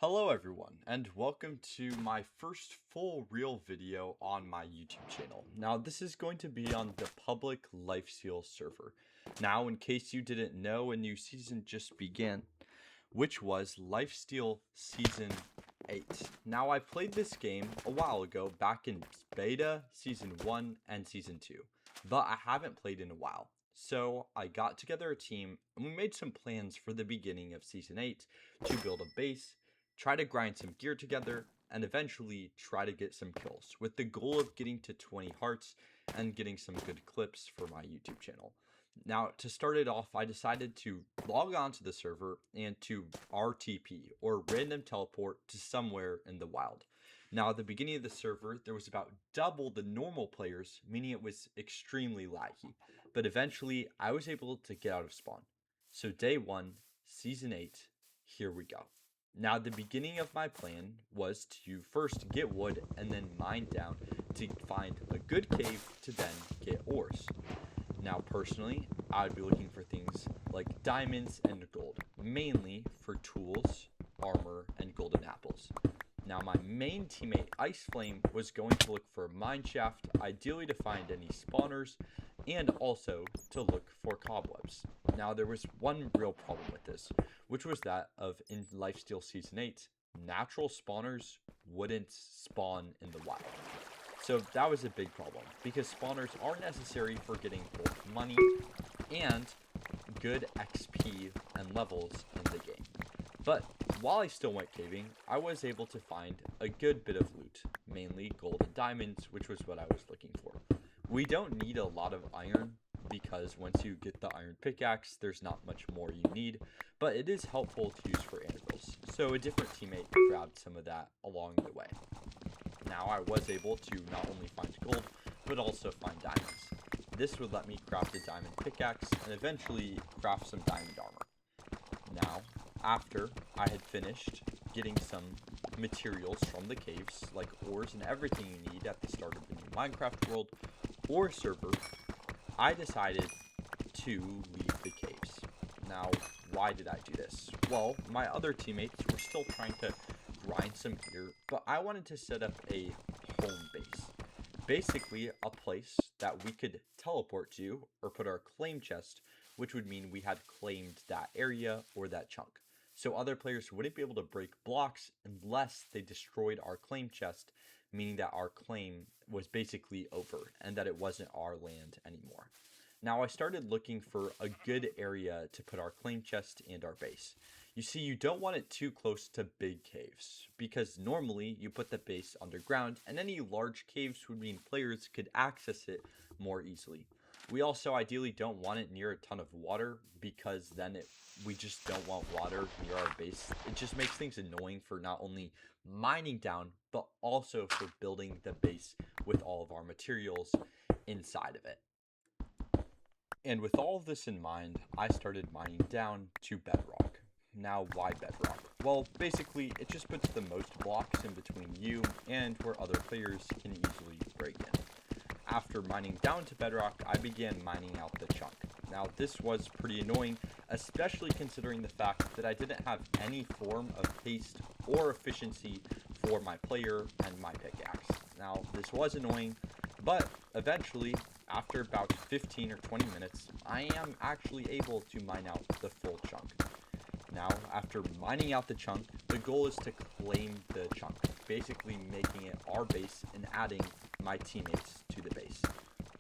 Hello everyone, and welcome to my first full real video on my YouTube channel. Now this is going to be on the public Lifesteal server. Now in case you didn't know, a new season just began, which was Lifesteal Season 8. Now I played this game a while ago back in beta, Season 1 and Season 2, but I haven't played in a while. So I got together a team and we made some plans for the beginning of Season 8 to build a base, try to grind some gear together, and eventually try to get some kills, with the goal of getting to 20 hearts and getting some good clips for my YouTube channel. Now, to start it off, I decided to log on to the server and to RTP, or random teleport, to somewhere in the wild. Now, at the beginning of the server, there was about double the normal players, meaning it was extremely laggy. But eventually, I was able to get out of spawn. So day 1, Season 8, here we go. Now, the beginning of my plan was to first get wood and then mine down to find a good cave to then get ores. Now, personally, I would be looking for things like diamonds and gold, mainly for tools, armor, and golden apples. Now, my main teammate, Ice Flame, was going to look for a mine shaft, ideally to find any spawners, and also to look for cobwebs. Now, there was one real problem with this, which was that of in Lifesteal Season 8, natural spawners wouldn't spawn in the wild. So that was a big problem, because spawners are necessary for getting both money and good XP and levels in the game. But while I still went caving, I was able to find a good bit of loot, mainly gold and diamonds, which was what I was looking for. We don't need a lot of iron, because once you get the iron pickaxe, there's not much more you need, but it is helpful to use for anvils. So a different teammate grabbed some of that along the way. Now I was able to not only find gold, but also find diamonds. This would let me craft a diamond pickaxe and eventually craft some diamond armor. Now, after I had finished getting some materials from the caves, like ores and everything you need at the start of the new Minecraft world or server, I decided to leave the caves. Now, why did I do this? Well, my other teammates were still trying to grind some gear, but I wanted to set up a home base. Basically, a place that we could teleport to or put our claim chest, which would mean we had claimed that area or that chunk. So other players wouldn't be able to break blocks unless they destroyed our claim chest, meaning that our claim was basically over and that it wasn't our land anymore. Now I started looking for a good area to put our claim chest and our base. You see, you don't want it too close to big caves, because normally you put the base underground and any large caves would mean players could access it more easily. We also ideally don't want it near a ton of water, because then we just don't want water near our base. It just makes things annoying for not only mining down, but also for building the base with all of our materials inside of it. And with all of this in mind, I started mining down to bedrock. Now, why bedrock? Well, basically, it just puts the most blocks in between you and where other players can easily break in. After mining down to bedrock, I began mining out the chunk. Now, this was pretty annoying, especially considering the fact that I didn't have any form of haste or efficiency for my player and my pickaxe. Now, this was annoying, but eventually, after about 15 or 20 minutes, I am actually able to mine out the full chunk. Now, after mining out the chunk, the goal is to claim the chunk, basically making it our base and adding my teammates to the base.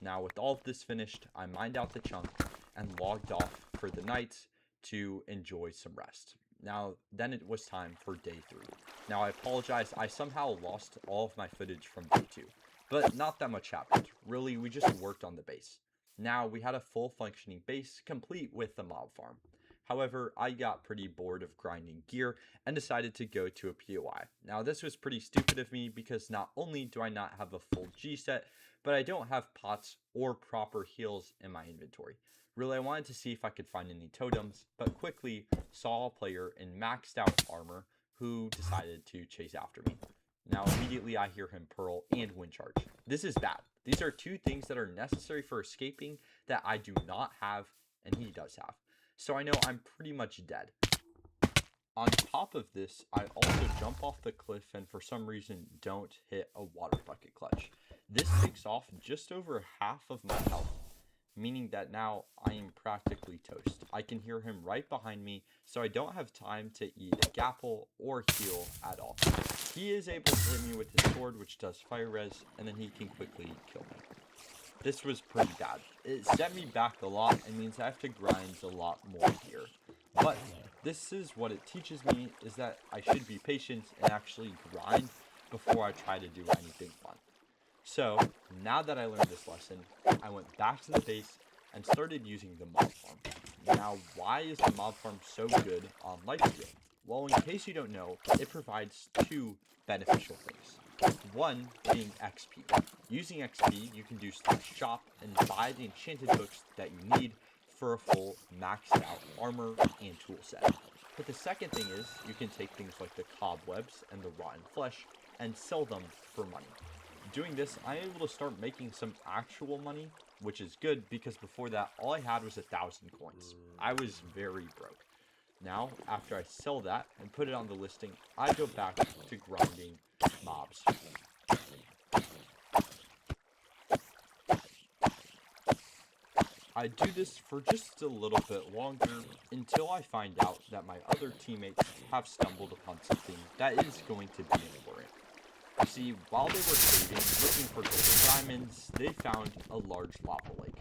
Now, with all of this finished, I mined out the chunk and logged off for the night to enjoy some rest. Now, then it was time for day 3. Now, I apologize, I somehow lost all of my footage from day 2. But not that much happened. Really, we just worked on the base. Now, we had a full functioning base, complete with the mob farm. However, I got pretty bored of grinding gear and decided to go to a POI. Now, this was pretty stupid of me, because not only do I not have a full G set, but I don't have pots or proper heals in my inventory. Really, I wanted to see if I could find any totems, but quickly saw a player in maxed out armor who decided to chase after me. Now, immediately I hear him pearl and wind charge. This is bad. These are two things that are necessary for escaping that I do not have and he does have. So I know I'm pretty much dead. On top of this, I also jump off the cliff and for some reason don't hit a water bucket clutch. This takes off just over half of my health, meaning that now I am practically toast. I can hear him right behind me, so I don't have time to eat a gapple or heal at all. He is able to hit me with his sword, which does fire res, and then he can quickly kill me. This was pretty bad. It set me back a lot and means I have to grind a lot more here. But this is what it teaches me, is that I should be patient and actually grind before I try to do anything fun. So, now that I learned this lesson, I went back to the base and started using the mob farm. Now, why is the mob farm so good on Lifesteal? Well, in case you don't know, it provides two beneficial things. One being XP. Using XP, you can do /shop and buy the enchanted books that you need for a full maxed out armor and tool set. But the second thing is, you can take things like the cobwebs and the rotten flesh and sell them for money. Doing this, I'm able to start making some actual money, which is good because before that, all I had was 1,000 coins. I was very broke. Now, after I sell that and put it on the listing, I go back to grinding mobs. I do this for just a little bit longer until I find out that my other teammates have stumbled upon something that is going to be important. You see, while they were trading, looking for gold and diamonds, they found a large lava lake.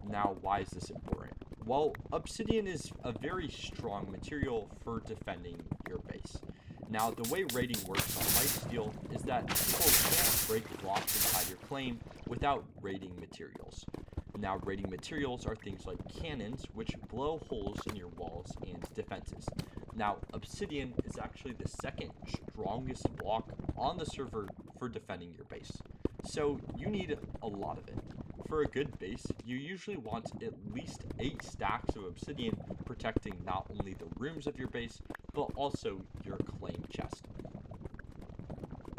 Now, why is this important? Well, obsidian is a very strong material for defending your base. Now, the way raiding works on Lifesteal is that people can't break blocks inside your claim without raiding materials. Now, raiding materials are things like cannons, which blow holes in your walls and defenses. Now, obsidian is actually the second strongest block on the server for defending your base. So, you need a lot of it. For a good base, you usually want at least 8 stacks of obsidian protecting not only the rooms of your base, but also your claim chest.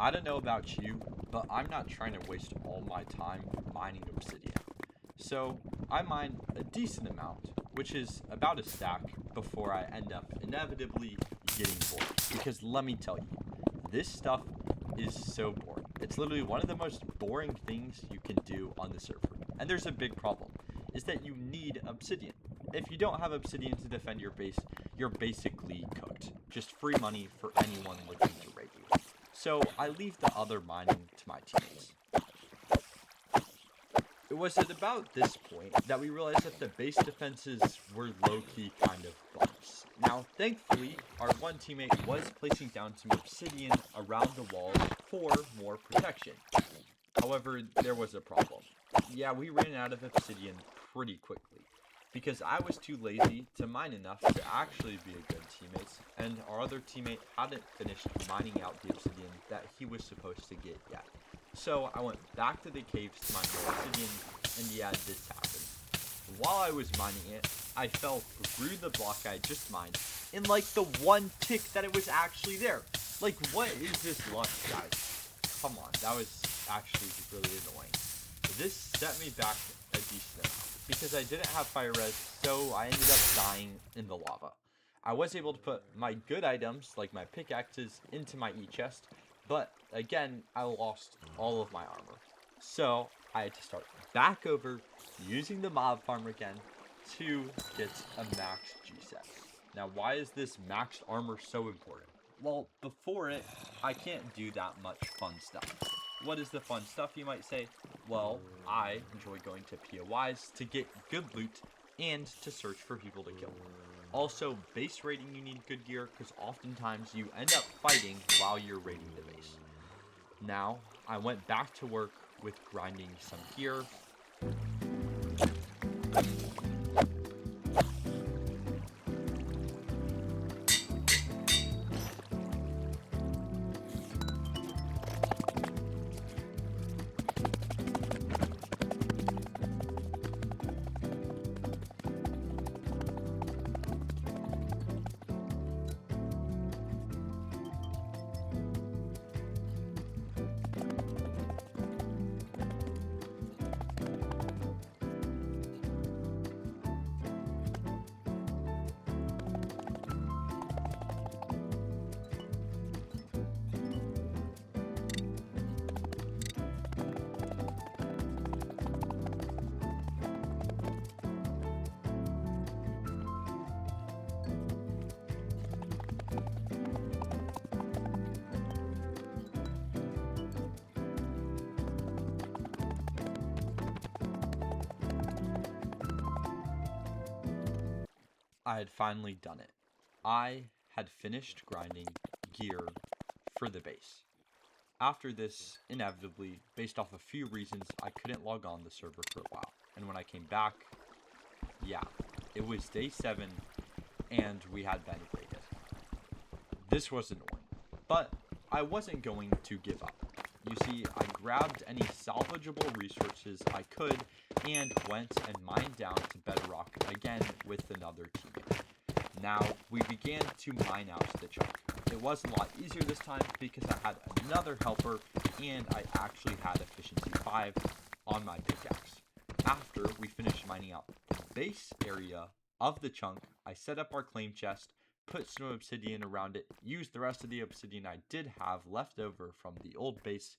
I don't know about you, but I'm not trying to waste all my time mining obsidian. So, I mine a decent amount, which is about a stack, before I end up inevitably getting bored. Because let me tell you, this stuff is so boring. It's literally one of the most boring things you can do on the server. And there's a big problem, is that you need obsidian. If you don't have obsidian to defend your base, you're basically cooked. Just free money for anyone looking to raid you. So I leave the other mining to my teammates. It was at about this point that we realized that the base defenses were low-key kind of bumps. Now, thankfully, our one teammate was placing down some obsidian around the walls for more protection. However, there was a problem. Yeah, we ran out of obsidian pretty quickly, because I was too lazy to mine enough to actually be a good teammate, and our other teammate hadn't finished mining out the obsidian that he was supposed to get yet. So I went back to the caves to mine more obsidian, and yeah, this happened. While I was mining it, I fell through the block I had just mined, in like the one tick that it was actually there. Like, what is this luck, guys? Come on, that was actually really annoying. This set me back a decent amount, because I didn't have fire res, so I ended up dying in the lava. I was able to put my good items, like my pickaxes, into my e-chest, but again, I lost all of my armor. So I had to start back over using the mob farm again to get a max G set. Now, why is this maxed armor so important? Well, before it, I can't do that much fun stuff. What is the fun stuff, you might say? Well, I enjoy going to POIs to get good loot and to search for people to kill. Also, base raiding, you need good gear, because oftentimes you end up fighting while you're raiding the base. Now, I went back to work with grinding some gear. I had finally done it. I had finished grinding gear for the base. After this, inevitably, based off a few reasons, I couldn't log on the server for a while. And when I came back, yeah, it was day 7 and we had been raided. This was annoying, but I wasn't going to give up. You see, I grabbed any salvageable resources I could and went and mined down to bedrock again with another teammate. Now, we began to mine out the chunk. It was a lot easier this time because I had another helper and I actually had efficiency 5 on my pickaxe. After we finished mining out the base area of the chunk, I set up our claim chest, put some obsidian around it, used the rest of the obsidian I did have left over from the old base,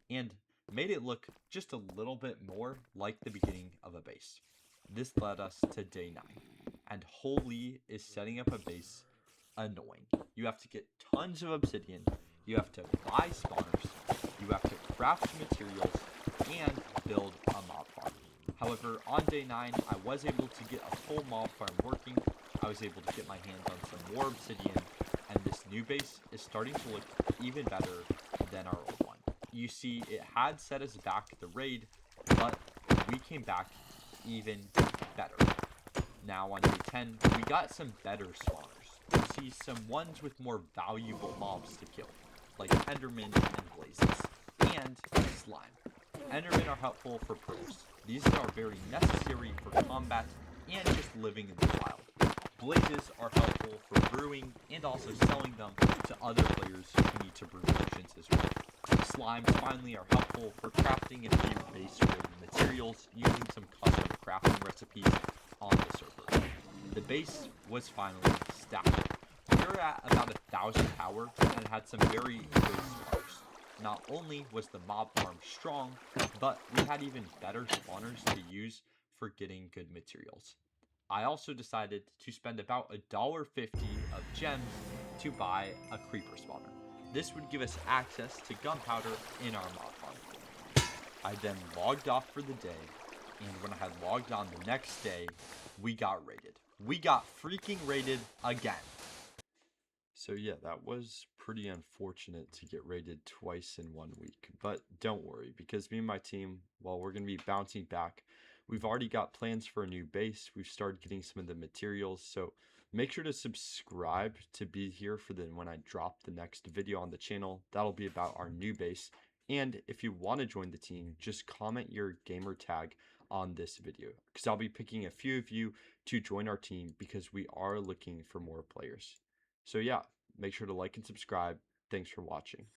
and made it look just a little bit more like the beginning of a base. This led us to day 9, and holy is setting up a base annoying. You have to get tons of obsidian, you have to buy spawners, you have to craft materials, and build a mob farm. However, on day 9, I was able to get a full mob farm working. I was able to get my hands on some more obsidian, and this new base is starting to look even better than our old one. You see, it had set us back the raid, but we came back even better. Now on day 10, we got some better spawners. You see some ones with more valuable mobs to kill, like Enderman and Blazes, and Slime. Endermen are helpful for pros. These are very necessary for combat and just living in the wild. Blazes are helpful for brewing and also selling them to other players who need to brew potions as well. Slimes finally are helpful for crafting a few base related materials using some custom crafting recipes on the server. The base was finally stacked. We were at about 1,000 power and had some very good spawners. Not only was the mob farm strong, but we had even better spawners to use for getting good materials. I also decided to spend about $1.50 of gems to buy a creeper spawner. This would give us access to gunpowder in our mob farm. I then logged off for the day, and when I had logged on the next day, we got raided. We got freaking raided again. So yeah, that was pretty unfortunate to get raided twice in 1 week. But don't worry, because me and my team, well, we're going to be bouncing back. We've already got plans for a new base. We've started getting some of the materials. So make sure to subscribe to be here for when I drop the next video on the channel. That'll be about our new base. And if you want to join the team, just comment your gamer tag on this video, because I'll be picking a few of you to join our team because we are looking for more players. So yeah, make sure to like and subscribe. Thanks for watching.